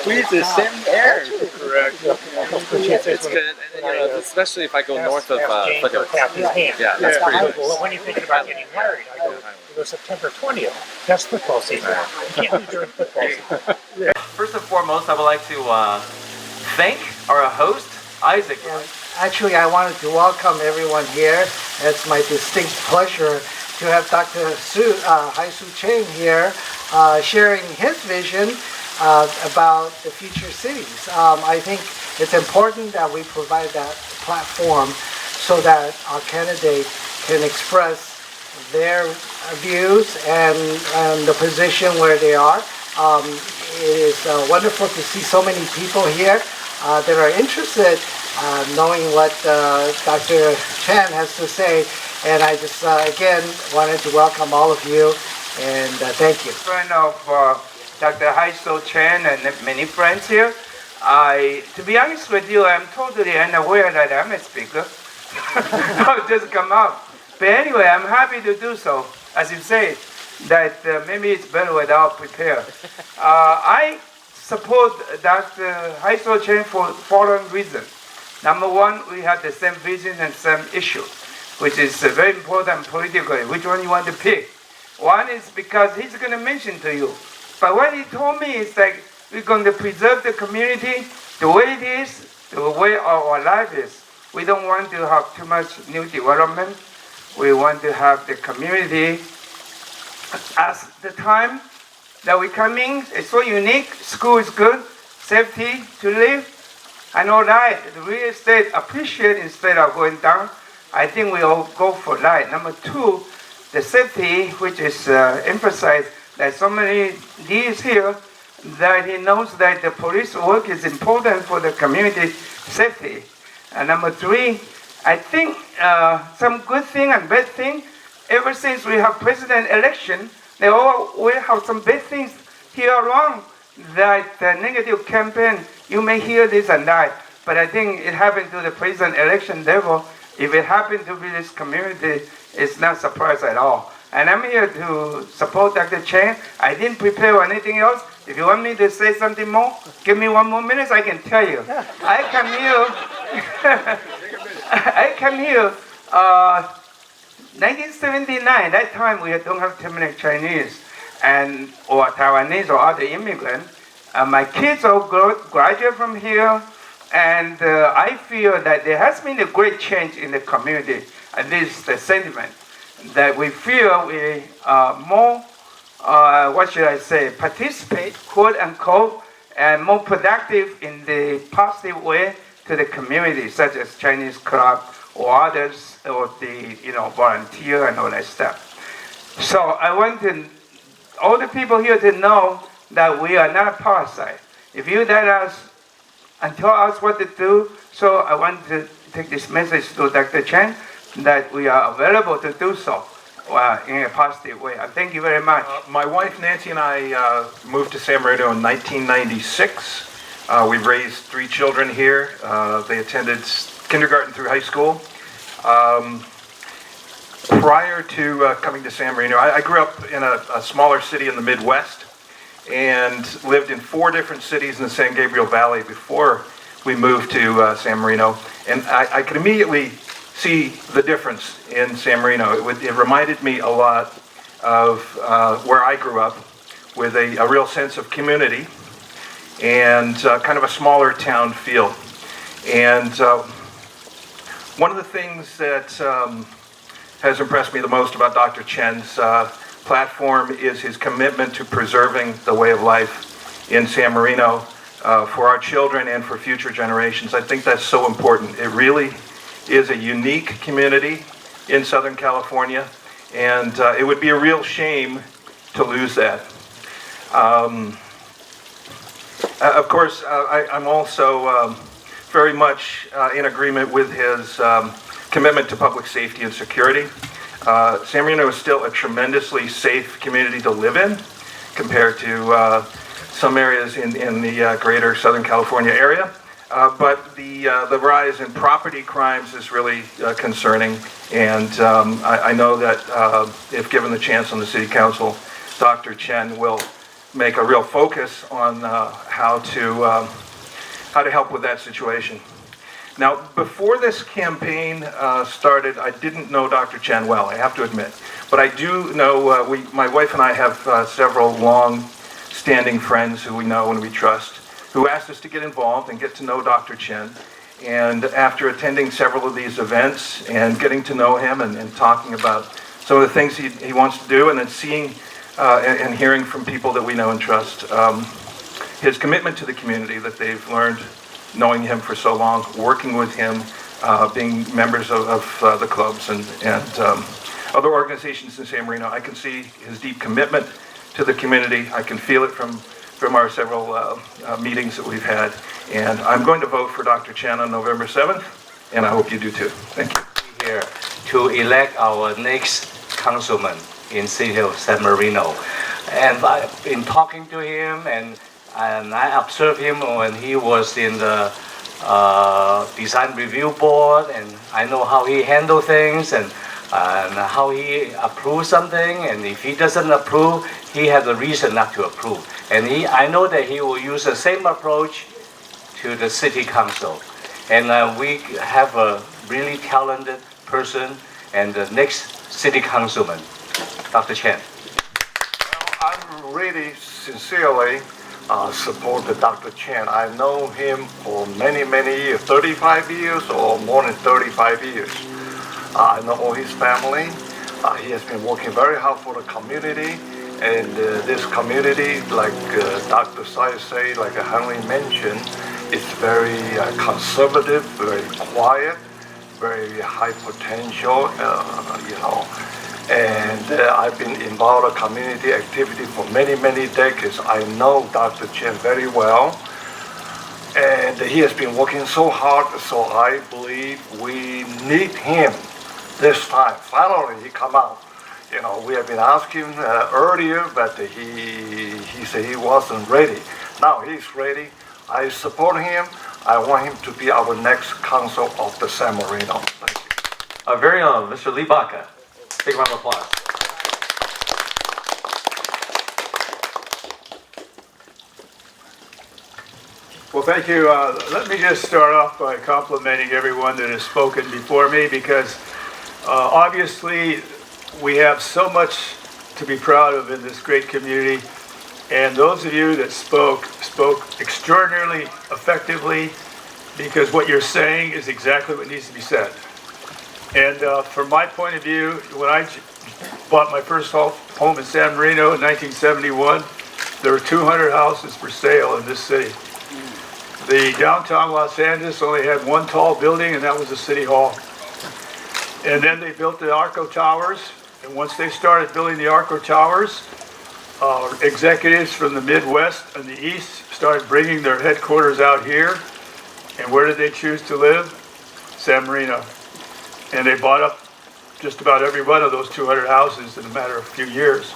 breathe the same air. Correct. It's good, and especially if I go north of foothills. Yeah, that's pretty nice. Well, when you're thinking about getting married, I go September 20th. That's football season. You can't do during football season. First and foremost, I would like to thank our host, Isaac. Actually, I wanted to welcome everyone here. It's my distinct pleasure to have Dr. Hai-Su Chen here sharing his vision about the future cities. I think it's important that we provide that platform so that our candidate can express their views and the position where they are. It is wonderful to see so many people here that are interested knowing what Dr. Chen has to say. And I just, again, wanted to welcome all of you, and thank you. Friend of Dr. Hai-Su Chen and many friends here. To be honest with you, I'm totally unaware that I'm a speaker. I'll just come out. But anyway, I'm happy to do so. As you say, that maybe it's better without prepare. I support Dr. Hai-Su Chen for the following reasons. Number one, we have the same vision and same issue, which is very important politically. Which one you want to pick? One is because he's going to mention to you. But what he told me is like, we're going to preserve the community the way it is, the way our life is. We don't want to have too much new development. We want to have the community as the time that we come in. It's so unique. School is good. Safety to live. And all that. The real estate appreciate instead of going down. I think we all go for that. Number two, the safety, which is emphasized that so many years here, that he knows that the police work is important for the community safety. And number three, I think some good thing and bad thing, ever since we have president election, they all will have some bad things here around, that negative campaign, you may hear this and that, but I think it happened to the president election level. If it happened to be this community, it's not surprise at all. And I'm here to support Dr. Chen. I didn't prepare anything else. If you want me to say something more, give me 1 more minute, I can tell you. I come here 1979, that time we don't have too many Chinese or Taiwanese or other immigrants. My kids all graduate from here, and I feel that there has been a great change in the community, at least the sentiment, that we feel we are more, participate, quote unquote, and more productive in the positive way to the community, such as Chinese club or others, or the volunteer and all that stuff. So I want all the people here to know that we are not a parasite. If you let us and tell us what to do, so I want to take this message to Dr. Chen that we are available to do so in a positive way. And thank you very much. My wife Nancy and I moved to San Marino in 1996. We've raised 3 children here. They attended kindergarten through high school. Prior to coming to San Marino, I grew up in a smaller city in the Midwest and lived in 4 different cities in the San Gabriel Valley before we moved to San Marino. And I could immediately see the difference in San Marino. It reminded me a lot of where I grew up, with a real sense of community and kind of a smaller town feel. And one of the things that has impressed me the most about Dr. Chen's platform is his commitment to preserving the way of life in San Marino for our children and for future generations. I think that's so important. It really is a unique community in Southern California, and it would be a real shame to lose that. Of course, I'm also very much in agreement with his commitment to public safety and security. San Marino is still a tremendously safe community to live in compared to some areas in the greater Southern California area. But the rise in property crimes is really concerning, and I know that if given the chance on the City Council, Dr. Chen will make a real focus on how to help with that situation. Now, before this campaign started, I didn't know Dr. Chen well, I have to admit. But I do know, my wife and I have several long-standing friends who we know and we trust, who asked us to get involved and get to know Dr. Chen. And after attending several of these events and getting to know him and talking about some of the things he wants to do, and then seeing and hearing from people that we know and trust, his commitment to the community that they've learned knowing him for so long, working with him, being members of the clubs and other organizations in San Marino. I can see his deep commitment to the community. I can feel it from our several meetings that we've had. And I'm going to vote for Dr. Chen on November 7th, and I hope you do too. Thank you. Here to elect our next councilman in city of San Marino. And I've been talking to him, and I observed him when he was in the design review board, and I know how he handles things and how he approves something, and if he doesn't approve, he has a reason not to approve. And I know that he will use the same approach to the city council. And we have a really talented person and the next city councilman, Dr. Chen. Well, I'm really sincerely support Dr. Chen. I know him for many, many years, 35 years or more than 35 years. I know all his family. He has been working very hard for the community. And this community, like Dr. Sai say, like Henry mentioned, it's very conservative, very quiet, very high potential, you know. And I've been involved in community activity for many, many decades. I know Dr. Chen very well. And he has been working so hard, so I believe we need him this time. Finally, he come out. You know, we have been asking earlier, but he said he wasn't ready. Now he's ready. I support him. I want him to be our next council of the San Marino. Thank you. Our very own Mr. Lee Baca. Big round of applause. Well, thank you. Let me just start off by complimenting everyone that has spoken before me, because obviously we have so much to be proud of in this great community. And those of you that spoke extraordinarily effectively, because what you're saying is exactly what needs to be said. And from my point of view, when I bought my first home in San Marino in 1971, there were 200 houses for sale in this city. The downtown Los Angeles only had one tall building, and that was the City Hall. And then they built the Arco Towers, and once they started building the Arco Towers, executives from the Midwest and the East started bringing their headquarters out here. And where did they choose to live? San Marino. And they bought up just about every one of those 200 houses in a matter of a few years.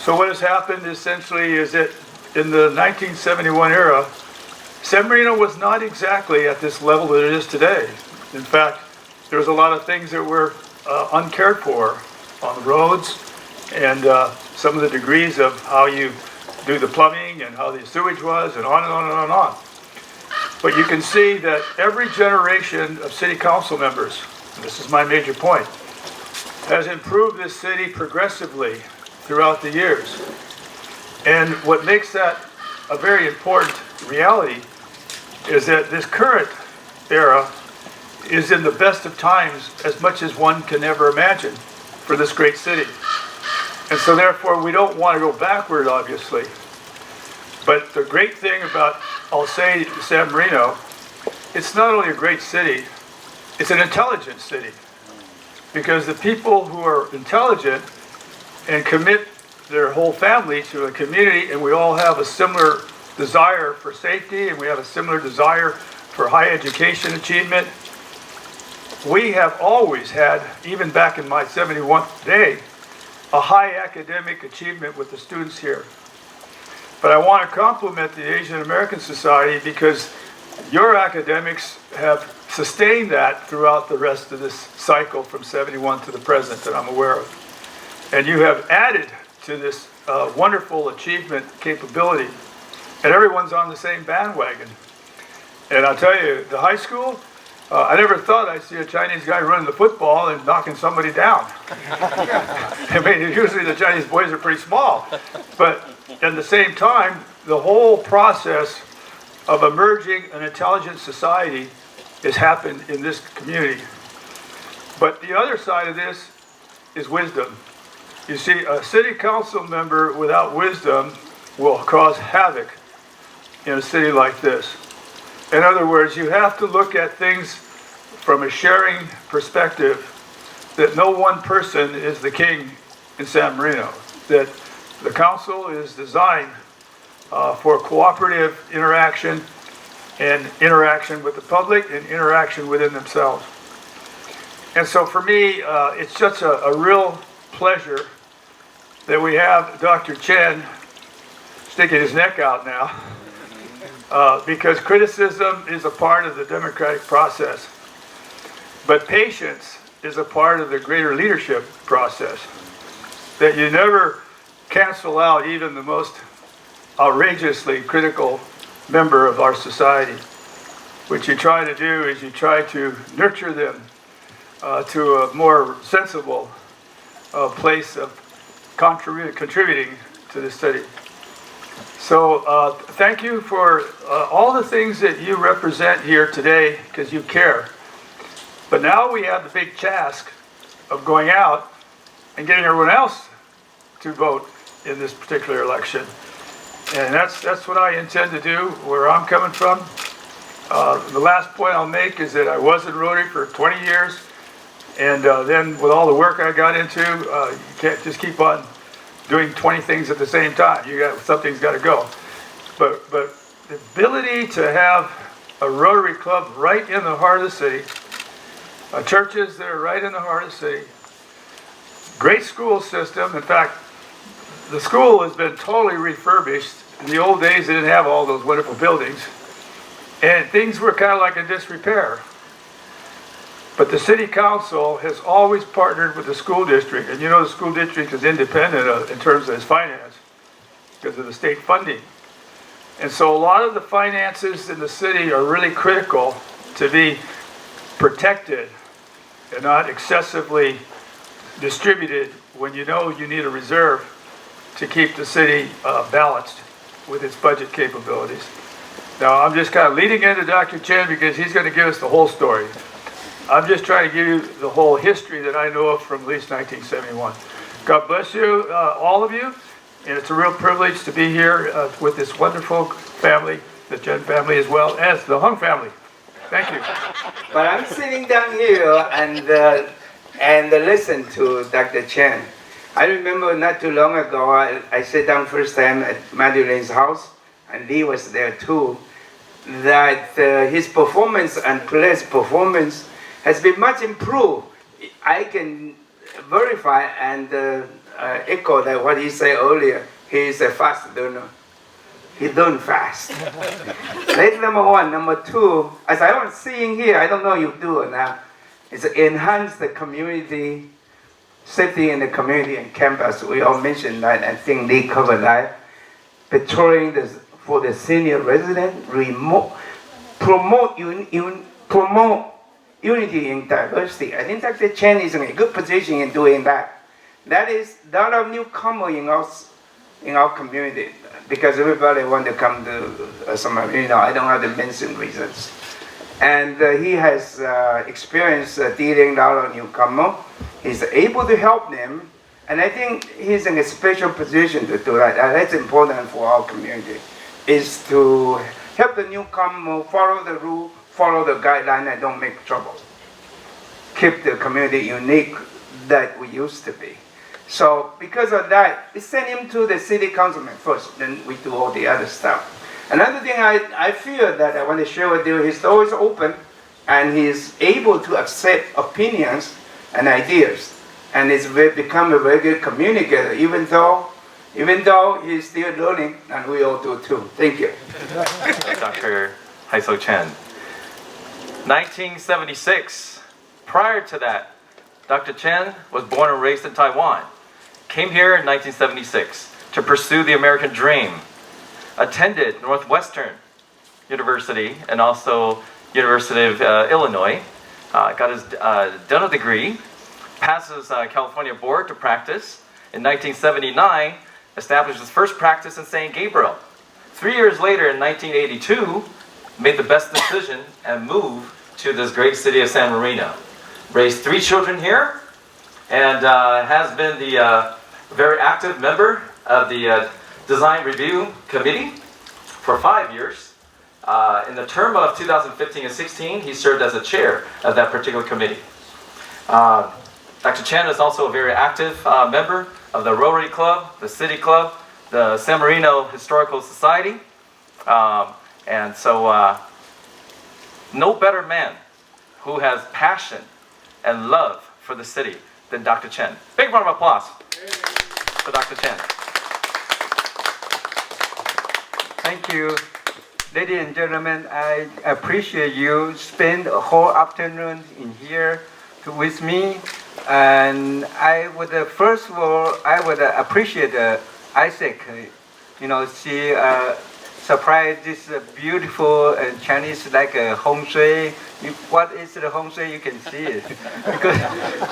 So what has happened essentially is that in the 1971 era, San Marino was not exactly at this level that it is today. In fact, there was a lot of things that were uncared for on the roads, and some of the degrees of how you do the plumbing and how the sewage was, and on and on and on and on. But you can see that every generation of city council members, and this is my major point, has improved this city progressively throughout the years. And what makes that a very important reality is that this current era is in the best of times as much as one can ever imagine for this great city. And so therefore we don't want to go backward, obviously. But the great thing about, I'll say, San Marino, it's not only a great city, it's an intelligent city. Because the people who are intelligent and commit their whole family to a community, and we all have a similar desire for safety, and we have a similar desire for high education achievement. We have always had, even back in my 71st day, a high academic achievement with the students here. But I want to compliment the Asian American Society, because your academics have sustained that throughout the rest of this cycle from 71 to the present that I'm aware of. And you have added to this wonderful achievement capability, and everyone's on the same bandwagon. And I'll tell you, the high school, I never thought I'd see a Chinese guy running the football and knocking somebody down. I mean, usually the Chinese boys are pretty small. But at the same time, the whole process of emerging an intelligent society has happened in this community. But the other side of this is wisdom. You see, a city council member without wisdom will cause havoc in a city like this. In other words, you have to look at things from a sharing perspective, that no one person is the king in San Marino, that the council is designed for cooperative interaction and interaction with the public and interaction within themselves. And so for me, it's such a real pleasure that we have Dr. Chen sticking his neck out now, because criticism is a part of the democratic process. But patience is a part of the greater leadership process. That you never cancel out even the most outrageously critical member of our society. What you try to do is you try to nurture them to a more sensible place of contributing to the study. So thank you for all the things that you represent here today, because you care. But now we have the big task of going out and getting everyone else to vote in this particular election. And that's what I intend to do, where I'm coming from. The last point I'll make is that I was in Rotary for 20 years. And then with all the work I got into, you can't just keep on doing 20 things at the same time. Something's got to go. But the ability to have a Rotary Club right in the heart of the city, churches that are right in the heart of the city, great school system. In fact, the school has been totally refurbished. In the old days, they didn't have all those wonderful buildings. And things were kind of like in disrepair. But the city council has always partnered with the school district. And you know the school district is independent in terms of its finance because of the state funding. And so a lot of the finances in the city are really critical to be protected and not excessively distributed when you know you need a reserve to keep the city balanced with its budget capabilities. Now, I'm just kind of leading into Dr. Chen because he's going to give us the whole story. I'm just trying to give you the whole history that I know of from at least 1971. God bless you, all of you, and it's a real privilege to be here with this wonderful family, the Chen family, as well as the Hung family. Thank you. But I'm sitting down here and listen to Dr. Chen. I remember not too long ago, I sat down first time at Madeline's house, and Lee was there too, that his performance and Claire's performance has been much improved. I can verify and echo that what he said earlier. He is a fast learner. He learned fast. That's number one. Number two, as I was seeing here, I don't know if you do or not, is enhance the community safety in the community and campus. We all mentioned that. I think Lee covered that. Patrolling for the senior resident, promote unity in diversity. I think Dr. Chen is in a good position in doing that. That is a lot of newcomers in our community, because everybody want to come to San Marino. I don't have to mention reasons. And he has experience dealing with a lot of newcomers. He's able to help them, and I think he's in a special position to do that. And that's important for our community, is to help the newcomer follow the rule, follow the guideline, and don't make trouble. Keep the community unique that we used to be. So because of that, we send him to the city councilman first, then we do all the other stuff. Another thing I feel that I want to share with you, he's always open, and he's able to accept opinions and ideas, and he's become a very good communicator, even though he's still learning, and we all do too. Thank you. Dr. Haiso Chen. 1976. Prior to that, Dr. Chen was born and raised in Taiwan. came here in 1976 to pursue the American dream, attended Northwestern University and also University of Illinois, got his dental degree, passed his California board to practice. In 1979, established his first practice in St. Gabriel. 3 years later, in 1982, made the best decision and moved to this great city of San Marino. Raised 3 children here, and has been the very active member of the Design Review Committee for 5 years. In the term of 2015 and 16, he served as the chair of that particular committee. Dr. Chen is also a very active member of the Rotary Club, the City Club, the San Marino Historical Society. And so, no better man who has passion and love for the city than Dr. Chen. Big round of applause for Dr. Chen. Thank you. Ladies and gentlemen, I appreciate you spend a whole afternoon in here with me. And I would, first of all, I would appreciate Isaac. You know, she surprised this beautiful Chinese like home shui. What is the home shui? You can see it.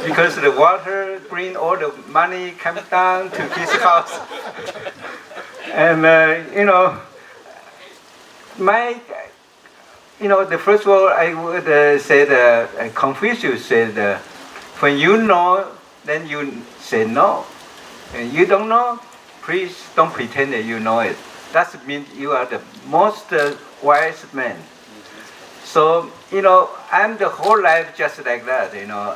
because the water bring all the money come down to his house. And, you know, the first of all, I would say that Confucius said, when you know, then you say no. And you don't know, please don't pretend that you know it. That means you are the most wise man. So, you know, I'm the whole life just like that. You know,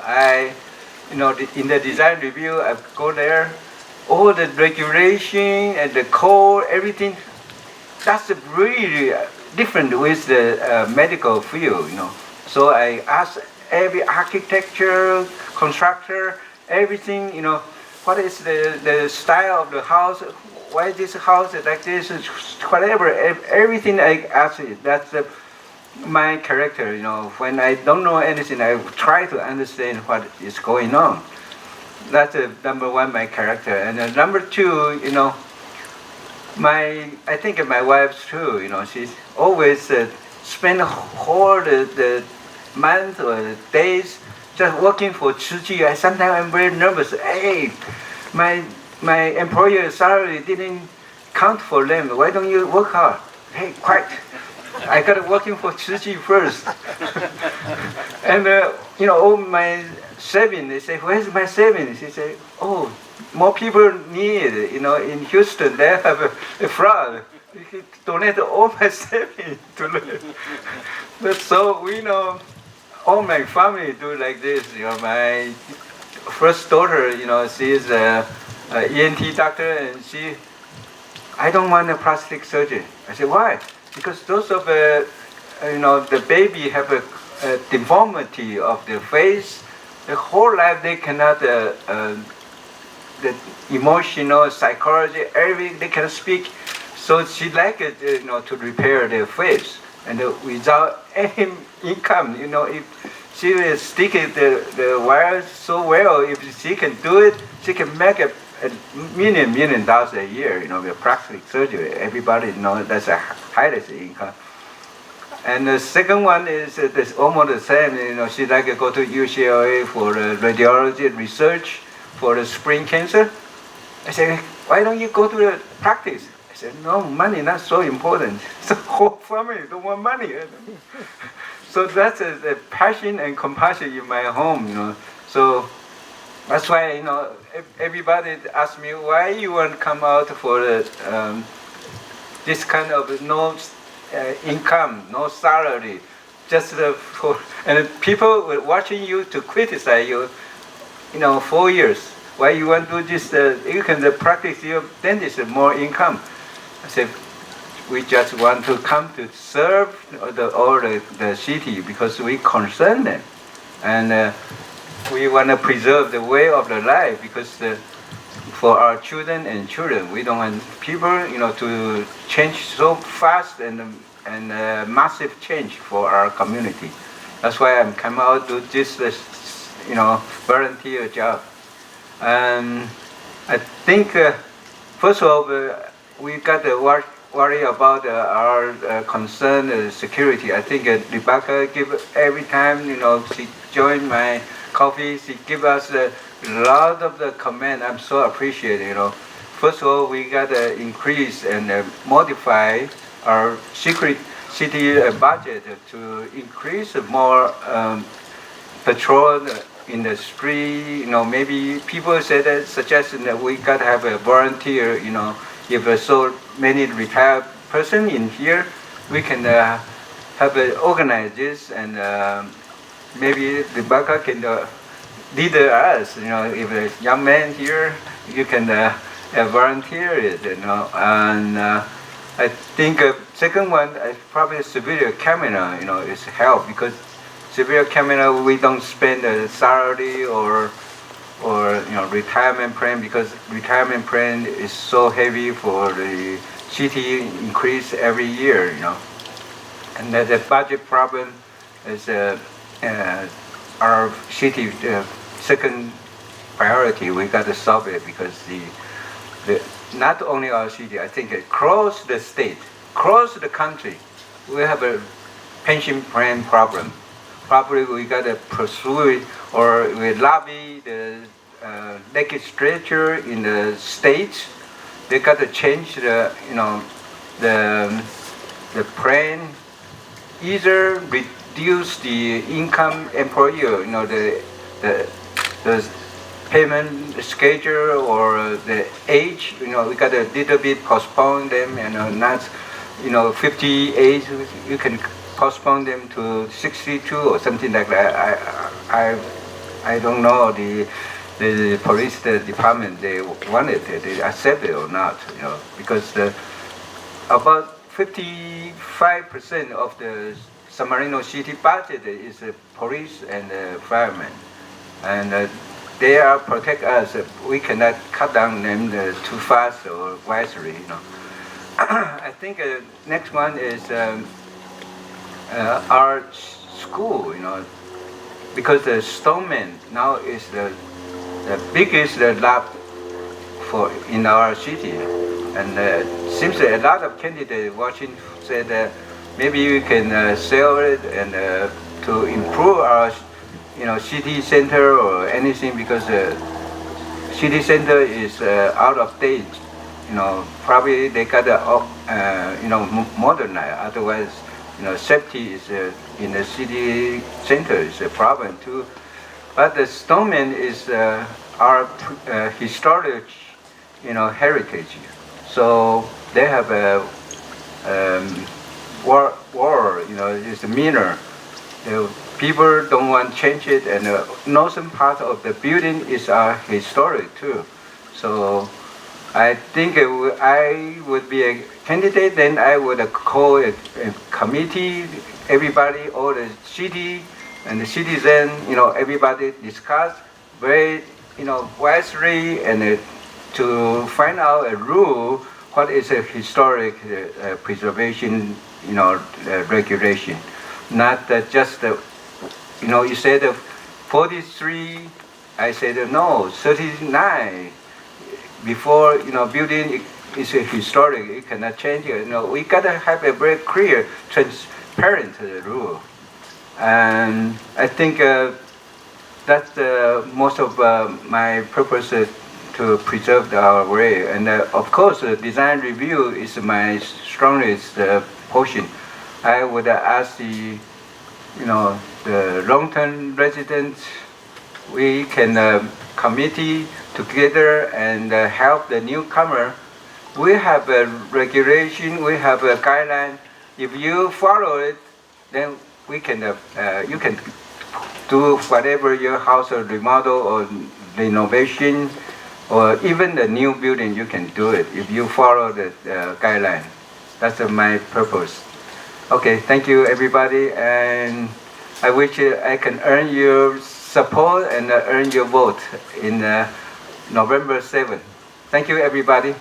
in the design review, I go there, all the regulation and the code, everything. That's really different with the medical field, you know. So I ask every architecture, constructor, everything, you know, what is the style of the house, why this house is like this, whatever, everything I ask it. That's my character, you know. When I don't know anything, I try to understand what is going on. That's number one, my character. And number two, you know, I think my wife too, you know, she's always spend whole the month or the days just working for Chiji. Sometimes I'm very nervous. Hey, my employer's salary didn't count for them. Why don't you work hard? Hey, quiet. I got working for Chiji first. And you know, all my savings, they say, where's my savings? He say, oh, more people need, you know, in Houston, they have a flood. He donate all my savings to them. But so we know, all my family do like this. You know, my first daughter, you know, she is a ENT doctor, and I don't want a plastic surgery. I said, why? Because those of you know, the baby have a deformity of the face. The whole life they cannot, the emotional, psychology, everything, they cannot speak. So she like it, you know, to repair their face. And without any income, you know, if she will stick the wires so well, if she can do it, she can make a million dollars a year, you know, with plastic surgery. Everybody knows that's the highest income. And the second one is almost the same, you know, she like to go to UCLA for radiology research for the spring cancer. I said, why don't you go to the practice? I said, no, money not so important. The whole family don't want money. So that's the passion and compassion in my home, you know. So that's why, you know, everybody asks me, why you want to come out for this kind of no income, no salary, just for, and people were watching you to criticize you, you know, 4 years. Why you want to do this? You can practice your dentist more income. I said, we just want to come to serve the city because we concern them, and we want to preserve the way of the life because for our children and children, we don't want people, you know, to change so fast and massive change for our community. That's why I'm come out to this, you know, volunteer job. And think, first of all, we got to worry about our concern security. I think Rebecca give every time, she joined my coffee, she give us a lot of the comment. I'm so appreciative, First of all, we got to increase and modify our secret city budget to increase more patrol in the street. Maybe people said suggesting that we got to have a volunteer. If there's so many retired person in here, we can have organize this, and maybe Rebecca can lead us. If a young man here, you can volunteer it. And I think second one is probably civilian camera. Is help, because civilian camera we don't spend a salary or retirement plan, because retirement plan is so heavy for the city increase every year. And the budget problem is our city second priority. We got to solve it, because not only our city, I think across the state, across the country, we have a pension plan problem. Probably we got to pursue it, or we lobby the legislature in the states. They got to change the plan, either reduce the income employer, the payment schedule or the age. We got a little bit postpone them, and not 58. You can postpone them to 62 or something like that. I don't know the police department, they wanted it, they accept it or not, because about 55% of the San Marino city budget is police and firemen, and they are protect us. We cannot cut down them too fast or wisely. I think next one is our school. Because the Stoneman now is the biggest lab in our city, and seems a lot of candidates watching said maybe we can sell it and to improve our city center or anything, because city center is out of date. Probably they got to modernize. Otherwise, safety is in the city center is a problem too. But the Stoneman is our historic, heritage. So they have a war, it's a mirror. People don't want to change it, and the northern part of the building is historic too. So I think I would be a candidate, then I would call a committee, everybody, all the city and the citizen, everybody discuss very, wisely, and to find out a rule, what is a historic preservation, regulation. Not just, you said 43, I said no, 39. Before, building is a historic, you cannot change it. We gotta have a very clear, transparent rule. And I think that's most of my purpose to preserve our way. And of course, design review is my strongest portion. I would ask the long-term residents, we can committee together and help the newcomer. We have a regulation, we have a guideline. If you follow it, then we can you can do whatever your house or remodel or renovation or even the new building, you can do it if you follow the guideline. That's my purpose. Okay, thank you everybody, and I wish I can earn your support and earn your vote in November 7th. Thank you everybody.